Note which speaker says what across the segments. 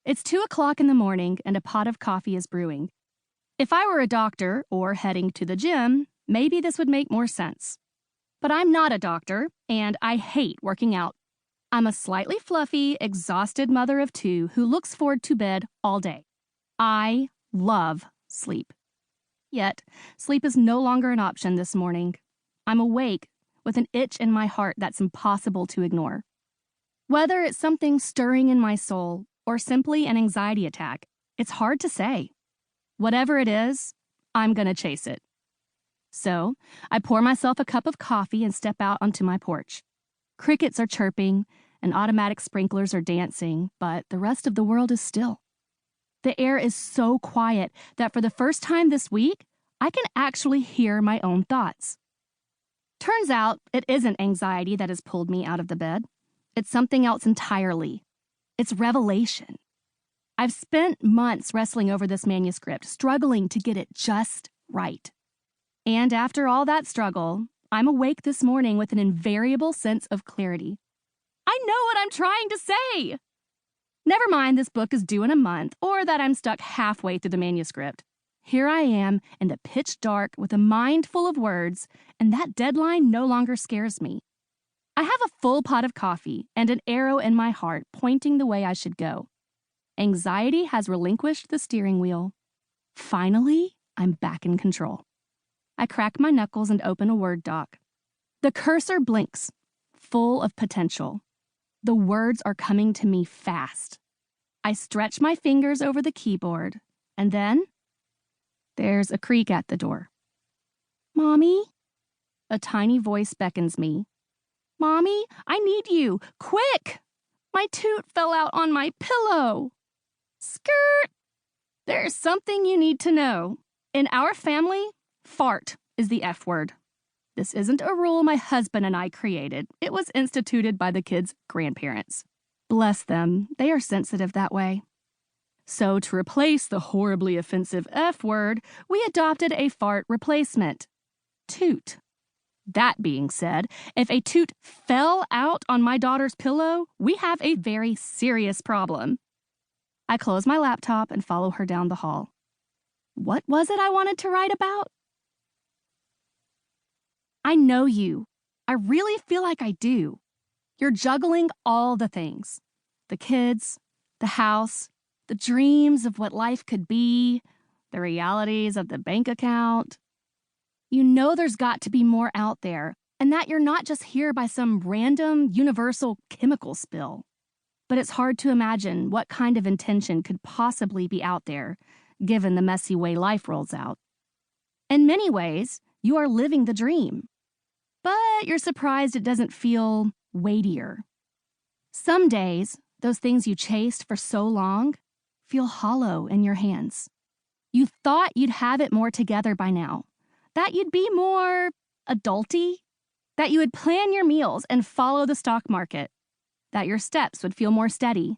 Speaker 1: It's 2 o'clock in the morning and a pot of coffee is brewing. If I were a doctor or heading to the gym, maybe this would make more sense. But I'm not a doctor, and I hate working out. I'm a slightly fluffy, exhausted mother of two who looks forward to bed all day. I love sleep. Yet, sleep is no longer an option this morning. I'm awake with an itch in my heart that's impossible to ignore. Whether it's something stirring in my soul or simply an anxiety attack, it's hard to say. Whatever it is, I'm going to chase it. So, I pour myself a cup of coffee and step out onto my porch. Crickets are chirping and automatic sprinklers are dancing, but the rest of the world is still. The air is so quiet that for the first time this week, I can actually hear my own thoughts. Turns out, it isn't anxiety that has pulled me out of the bed. It's something else entirely. It's revelation. I've spent months wrestling over this manuscript, struggling to get it just right. And after all that struggle, I'm awake this morning with an invariable sense of clarity. I know what I'm trying to say! Never mind this book is due in a month, or that I'm stuck halfway through the manuscript. Here I am in the pitch dark with a mind full of words, and that deadline no longer scares me. I have a full pot of coffee and an arrow in my heart pointing the way I should go. Anxiety has relinquished the steering wheel. Finally, I'm back in control. I crack my knuckles and open a Word doc. The cursor blinks, full of potential. The words are coming to me fast. I stretch my fingers over the keyboard, and then there's a creak at the door. Mommy? A tiny voice beckons me. Mommy, I need you. Quick! My toot fell out on my pillow. Skirt! There's something you need to know. In our family, fart is the F word. This isn't a rule my husband and I created. It was instituted by the kids' grandparents. Bless them, they are sensitive that way. So to replace the horribly offensive F word, we adopted a fart replacement. Toot. That being said, if a toot fell out on my daughter's pillow, we have a very serious problem. I close my laptop and follow her down the hall. What was it I wanted to write about? I know you. I really feel like I do. You're juggling all the things. The kids, the house, the dreams of what life could be, the realities of the bank account. You know there's got to be more out there, and that you're not just here by some random universal chemical spill. But it's hard to imagine what kind of intention could possibly be out there, given the messy way life rolls out. In many ways, you are living the dream. But you're surprised it doesn't feel weightier. Some days, those things you chased for so long feel hollow in your hands. You thought you'd have it more together by now, that you'd be more adulty, that you would plan your meals and follow the stock market, that your steps would feel more steady.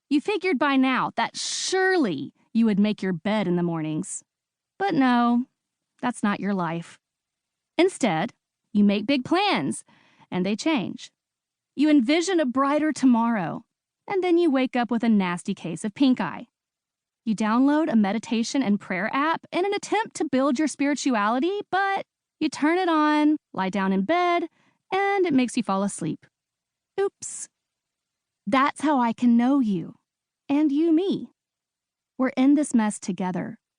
Speaker 1: You figured by now that surely you would make your bed in the mornings. But no, that's not your life. Instead, you make big plans, and they change. You envision a brighter tomorrow, and then you wake up with a nasty case of pink eye. You download a meditation and prayer app in an attempt to build your spirituality, but you turn it on, lie down in bed, and it makes you fall asleep. Oops. That's how I can know you, and you me. We're in this mess together,